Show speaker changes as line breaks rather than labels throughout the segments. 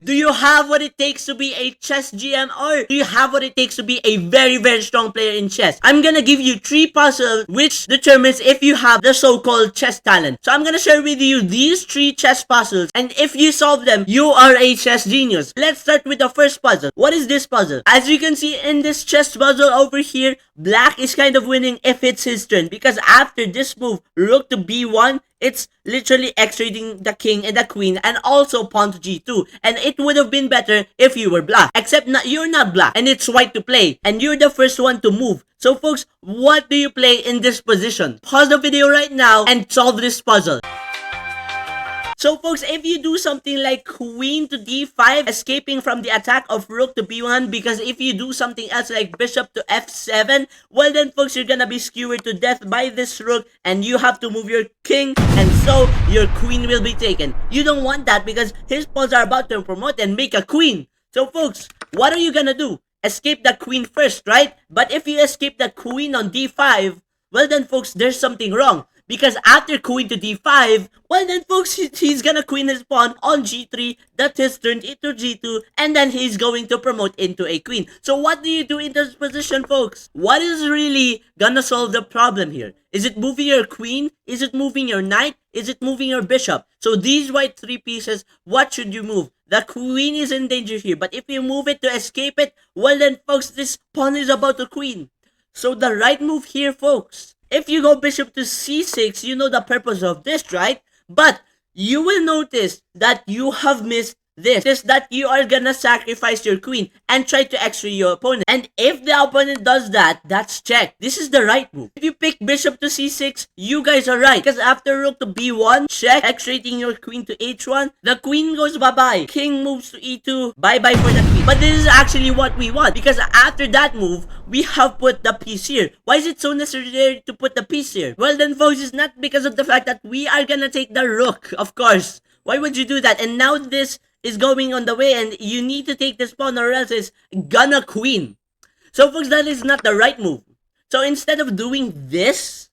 Do you have what it takes to be a chess GM, or do you have what it takes to be a very, very strong player in chess? I'm gonna give you 3 puzzles which determines if you have the so-called chess talent. So I'm gonna share with you these 3 chess puzzles, and if you solve them, you are a chess genius. Let's start with the first puzzle. What is this puzzle? As you can see in this chess puzzle over here, black is kind of winning if it's his turn, because after this move, rook to b1, it's literally x-rating the king and the queen, and also pawn to g2. And it would have been better if you were black. Except you're not black, and it's white to play, and you're the first one to move. So folks, what do you play in this position? Pause the video right now and solve this puzzle. So folks, if you do something like queen to d5, escaping from the attack of rook to b1, because if you do something else like bishop to f7, well then folks, you're gonna be skewered to death by this rook, and you have to move your king, and so your queen will be taken. You don't want that because his pawns are about to promote and make a queen. So folks, what are you gonna do? Escape the queen first, right? But if you escape the queen on d5, well then folks, there's something wrong. Because after queen to d5, well then folks, he's gonna queen his pawn on g3, that is turned into g2, and then he's going to promote into a queen. So what do you do in this position, folks? What is really gonna solve the problem here? Is it moving your queen? Is it moving your knight? Is it moving your bishop? So these white 3 pieces, what should you move? The queen is in danger here, but if you move it to escape it, well then folks, this pawn is about to queen. So the right move here, folks, if you go bishop to c6, you know the purpose of this, right? But you will notice that you have missed this. Is that you are gonna sacrifice your queen and try to x-ray your opponent. And if the opponent does that, that's check. This is the right move. If you pick bishop to c6, you guys are right. Because after rook to b1, check, x-rating your queen to h1, the queen goes bye-bye. King moves to e2, bye-bye for the queen. But this is actually what we want. Because after that move, we have put the piece here. Why is it so necessary to put the piece here? Well then folks, it's not because of the fact that we are gonna take the rook, of course. Why would you do that? And now this is going on the way, and you need to take this pawn or else it's gonna queen. So folks, that is not the right move. So instead of doing this,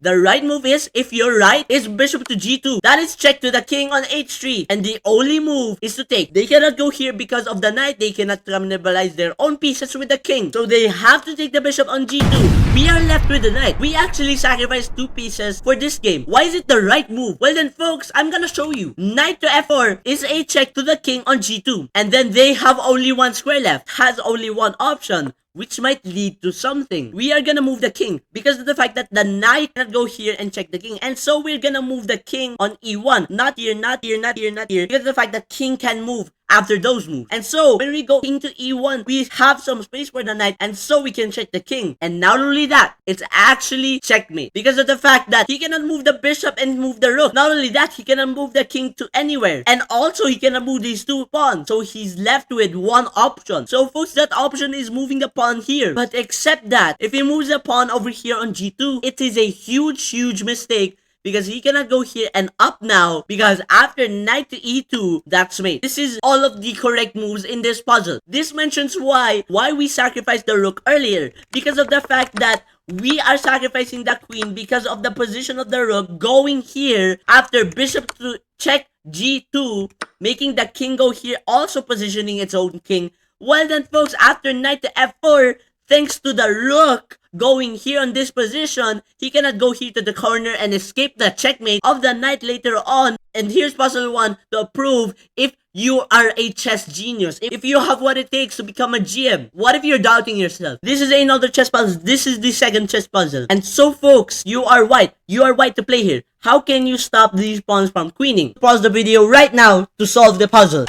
the right move is, if you're right, is bishop to g2. That is check to the king on h3. And the only move is to take. They cannot go here because of the knight. They cannot cannibalize their own pieces with the king. So they have to take the bishop on g2. We are left with the knight. We actually sacrificed 2 pieces for this game. Why is it the right move? Well then folks, I'm gonna show you. Knight to f4 is a check to the king on g2. And then they have only 1 square left. Has only 1 option, which might lead to something. We are gonna move the king because of the fact that the knight cannot go here and check the king. And so we're gonna move the king on e1. Not here, not here, not here, not here. Because of the fact that king can move after those moves. And so when we go king to e1, we have some space for the knight, and so we can check the king. And not only that, it's actually checkmate because of the fact that he cannot move the bishop and move the rook. Not only that, he cannot move the king to anywhere, and also he cannot move these 2 pawns. So he's left with 1 option. So folks, that option is moving the pawn here. But except that, if he moves the pawn over here on g2, it is a huge mistake, because he cannot go here and up now, because after knight to e2, that's mate. This is all of the correct moves in this puzzle. This mentions why we sacrificed the rook earlier, because of the fact that we are sacrificing the queen because of the position of the rook going here after bishop to check g2, making the king go here, also positioning its own king. Well then folks, after knight to f4, thanks to the rook going here on this position, he cannot go here to the corner and escape the checkmate of the knight later on. And here's puzzle 1 to prove if you are a chess genius, if you have what it takes to become a GM. What if you're doubting yourself? This is another chess puzzle. This is the second chess puzzle. And so folks, you are white. You are white to play here. How can you stop these pawns from queening? Pause the video right now to solve the puzzle.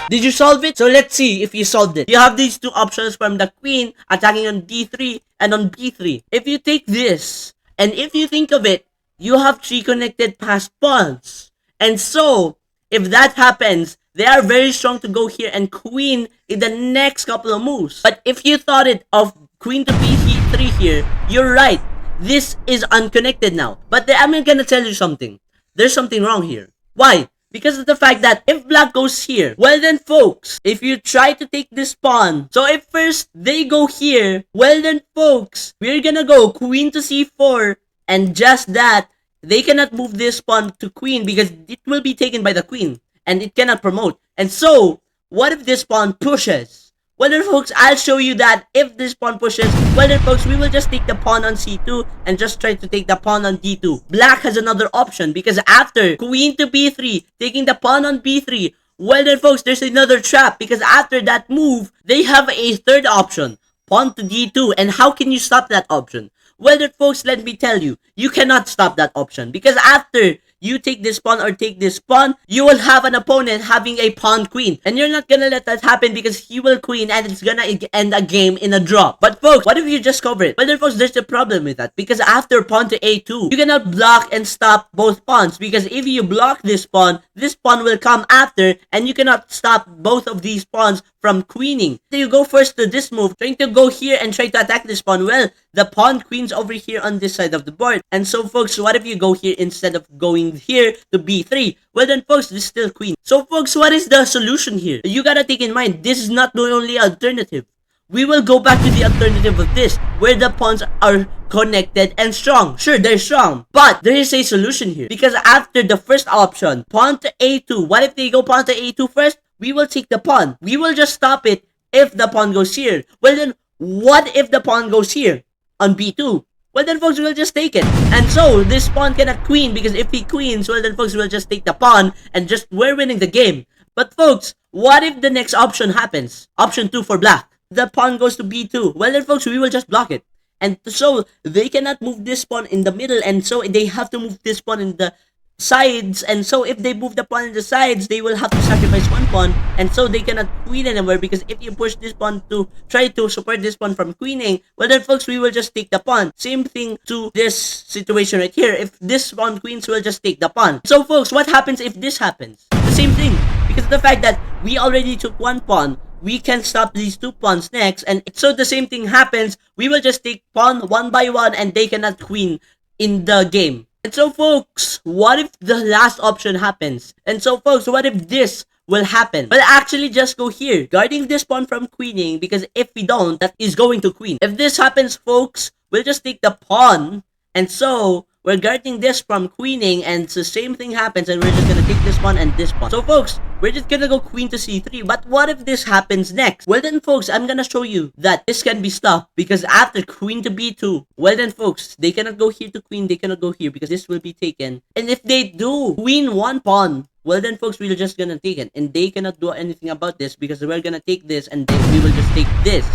Did you solve it? So let's see if you solved it. You have these 2 options from the queen attacking on d3 and on b3. If you take this, and if you think of it, you have 3 connected passed pawns. And so, if that happens, they are very strong to go here and queen in the next couple of moves. But if you thought it of queen to b3 here, you're right. This is unconnected now. But I'm gonna tell you something. There's something wrong here. Why? Because of the fact that if black goes here, well then folks, if you try to take this pawn, so if first they go here, well then folks, we're gonna go queen to c4, and just that, they cannot move this pawn to queen because it will be taken by the queen, and it cannot promote. And so, what if this pawn pushes? Well then folks, I'll show you that if this pawn pushes, well then folks, we will just take the pawn on c2 and just try to take the pawn on d2. Black has another option because after queen to b3, taking the pawn on b3, well then folks, there's another trap because after that move, they have a third option, pawn to d2. And how can you stop that option? Well then folks, let me tell you, you cannot stop that option because after you take this pawn or take this pawn, you will have an opponent having a pawn queen. And you're not gonna let that happen because he will queen and it's gonna end a game in a draw. But folks, what if you just cover it? Well then folks, there's a problem with that because after pawn to a2, you cannot block and stop both pawns because if you block this pawn will come after and you cannot stop both of these pawns from queening. So you go first to this move, trying to go here and try to attack this pawn. Well, the pawn queens over here on this side of the board. And so folks, what if you go here instead of going here to b3? Well then folks, this is still queen. So folks, what is the solution here? You gotta take in mind, this is not the only alternative. We will go back to the alternative of this, where the pawns are connected and strong. Sure, they're strong, but there is a solution here. Because after the first option, pawn to a2, what if they go pawn to a2 first? We will take the pawn. We will just stop it if the pawn goes here. Well then, what if the pawn goes here on b2? Well then folks, we'll just take it. And so, this pawn cannot queen because if he queens, well then folks, we'll just take the pawn and we're winning the game. But folks, what if the next option happens? Option 2 for black. The pawn goes to b2. Well then folks, we will just block it. And so, they cannot move this pawn in the middle and so they have to move this pawn in the sides. And so, if they move the pawn in the sides, they will have to sacrifice one pawn. And so, they cannot queen anywhere because if you push this pawn to try to support this pawn from queening, well then folks, we will just take the pawn. Same thing to this situation right here. If this pawn queens, we'll just take the pawn. So folks, what happens if this happens? The same thing. Because of the fact that we already took one pawn, we can stop these two pawns next, and so the same thing happens. We will just take pawn one by one and they cannot queen in the game. And so folks, what if the last option happens? And so folks, what if this will happen? Well, actually just go here, guarding this pawn from queening, because if we don't, that is going to queen. If this happens folks, we'll just take the pawn, and so we're guarding this from queening, and the same thing happens, and we're just gonna take this pawn and this pawn. So folks, we're just gonna go queen to c3. But what if this happens next? Well then folks, I'm gonna show you that this can be stopped because after queen to b2, well then folks, they cannot go here to queen, they cannot go here because this will be taken. And if they do queen one pawn, well then folks, we're just gonna take it, and they cannot do anything about this because we're gonna take this and then we will just take this.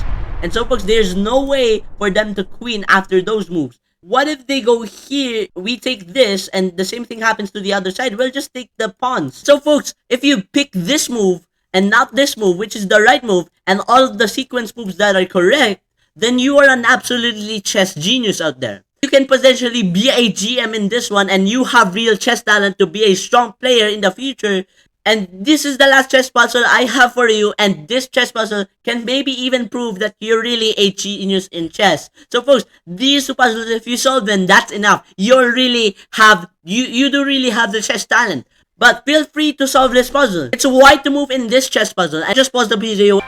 And so folks, there's no way for them to queen after those moves. What if they go here, we take this, and the same thing happens to the other side? We'll just take the pawns. So folks, if you pick this move and not this move, which is the right move, and all of the sequence moves that are correct, then you are an absolutely chess genius out there. You can potentially be a GM in this one, and you have real chess talent to be a strong player in the future. And this is the last chess puzzle I have for you, and this chess puzzle can maybe even prove that you're really a genius in chess. So folks, these two puzzles, if you solve them, that's enough. You do really have the chess talent. But feel free to solve this puzzle. It's white to move in this chess puzzle. I just paused the video.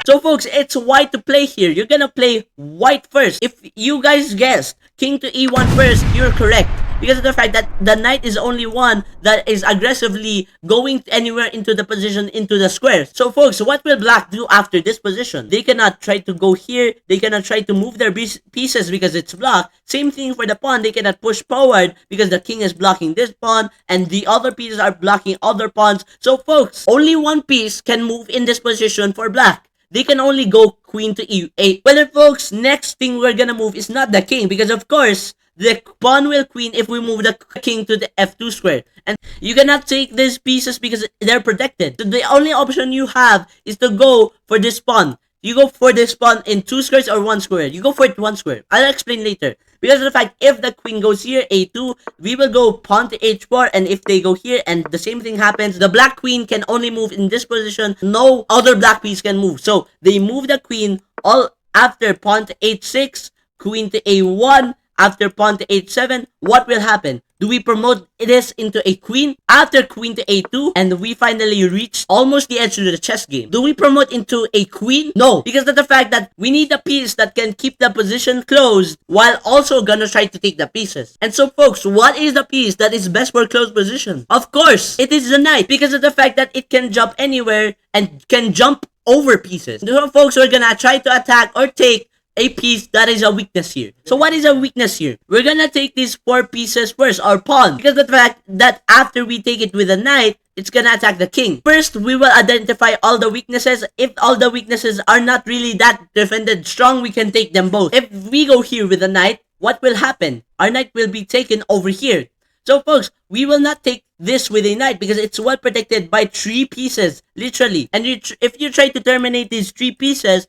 So folks, it's white to play here. You're gonna play white first. If you guys guessed king to e1 first, you're correct. Because of the fact that the knight is only one that is aggressively going anywhere into the position, into the square. So folks, what will black do after this position? They cannot try to go here. They cannot try to move their pieces because it's blocked. Same thing for the pawn. They cannot push forward because the king is blocking this pawn and the other pieces are blocking other pawns. So folks, only one piece can move in this position for black. They can only go queen to e8. Well then folks, next thing we're gonna move is not the king because of course, the pawn will queen if we move the king to the f2 square. And you cannot take these pieces because they're protected. So the only option you have is to go for this pawn. You go for this pawn in 2 squares or 1 square. You go for it 1 square. I'll explain later. Because of the fact, if the queen goes here, a2, we will go pawn to h4. And if they go here and the same thing happens, the black queen can only move in this position. No other black piece can move. So they move the queen all after pawn to h6, queen to a1. After pawn to h7, what will happen? Do we promote this into a queen after queen to a2 and we finally reach almost the edge of the chess game? Do we promote into a queen? No, because of the fact that we need a piece that can keep the position closed while also gonna try to take the pieces. And so folks, what is the piece that is best for closed position? Of course, it is the knight, because of the fact that it can jump anywhere and can jump over pieces. So folks, we're gonna try to attack or take a piece that is a weakness here. So what is a weakness here? We're gonna take these 4 pieces first, our pawn, because of the fact that after we take it with a knight, it's gonna attack the king. First, we will identify all the weaknesses. If all the weaknesses are not really that defended strong, we can take them both. If we go here with a knight, what will happen? Our knight will be taken over here. So folks, we will not take this with a knight because it's well protected by 3 pieces, literally. And if you try to terminate these 3 pieces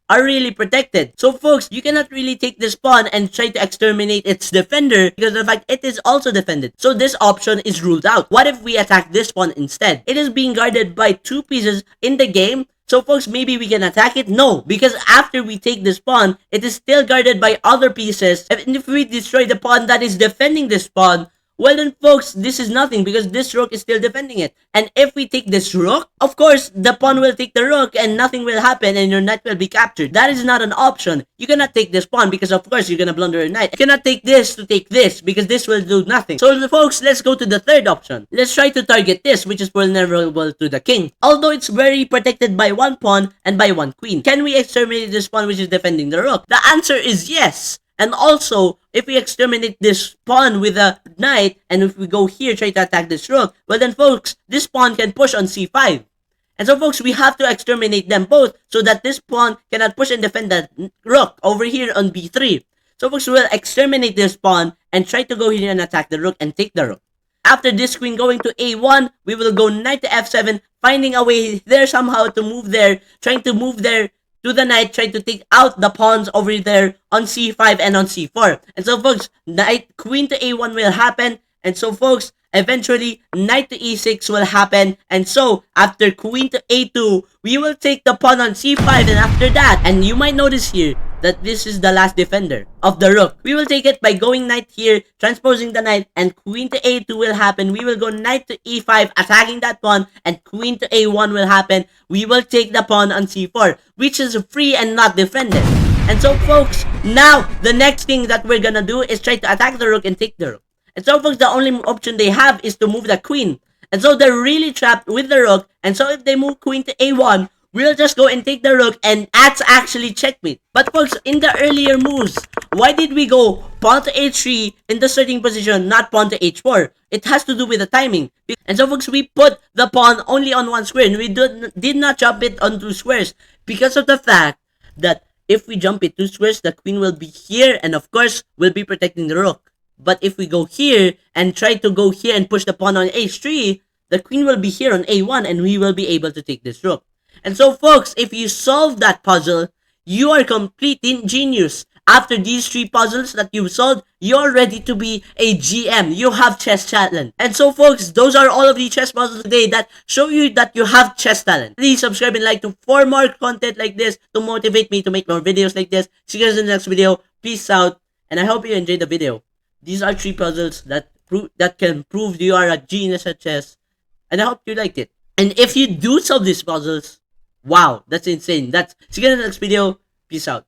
are really protected. So folks, you cannot really take this pawn and try to exterminate its defender because of the fact it is also defended. So this option is ruled out. What if we attack this pawn instead? It is being guarded by 2 pieces in the game. So folks, maybe we can attack it? No, because after we take this pawn, it is still guarded by other pieces. And if we destroy the pawn that is defending this pawn, well then folks, this is nothing because this rook is still defending it. And if we take this rook, of course, the pawn will take the rook and nothing will happen and your knight will be captured. That is not an option. You cannot take this pawn because of course you're gonna blunder your knight. You cannot take this to take this because this will do nothing. So folks, let's go to the third option. Let's try to target this, which is vulnerable to the king. Although it's very protected by 1 pawn and by 1 queen. Can we exterminate this pawn which is defending the rook? The answer is yes. And also, if we exterminate this pawn with a knight, and if we go here, try to attack this rook, well then folks, this pawn can push on c5. And so folks, we have to exterminate them both so that this pawn cannot push and defend that rook over here on b3. So folks, we'll exterminate this pawn and try to go here and attack the rook and take the rook. After this queen going to a1, we will go knight to f7, finding a way there somehow to move there, trying to move there to the knight, trying to take out the pawns over there on c5 and on c4. And so folks, knight queen to a1 will happen. And so folks, eventually knight to e6 will happen. And so after queen to a2, we will take the pawn on c5. And after that, and you might notice here that this is the last defender of the rook. We will take it by going knight here, transposing the knight, and queen to a2 will happen. We will go knight to e5, attacking that pawn, and queen to a1 will happen. We will take the pawn on c4, which is free and not defended. And so folks, now the next thing that we're gonna do is try to attack the rook and take the rook. And so folks, the only option they have is to move the queen. And so they're really trapped with the rook. And so if they move queen to a1, we'll just go and take the rook, and that's actually checkmate. But folks, in the earlier moves, why did we go pawn to h3 in the starting position, not pawn to h4? It has to do with the timing. And so folks, we put the pawn only on 1 square, and we did not jump it on 2 squares because of the fact that if we jump it 2 squares, the queen will be here, and of course, will be protecting the rook. But if we go here and try to go here and push the pawn on h3, the queen will be here on a1, and we will be able to take this rook. And so folks, if you solve that puzzle, you are complete genius. After these 3 puzzles that you've solved, you're ready to be a GM. You have chess talent. And so folks, those are all of the chess puzzles today that show you that you have chess talent. Please subscribe and like for more content like this to motivate me to make more videos like this. See you guys in the next video. Peace out. And I hope you enjoyed the video. These are 3 puzzles that can prove you are a genius at chess. And I hope you liked it. And if you do solve these puzzles, wow, that's insane. See you in the next video. Peace out.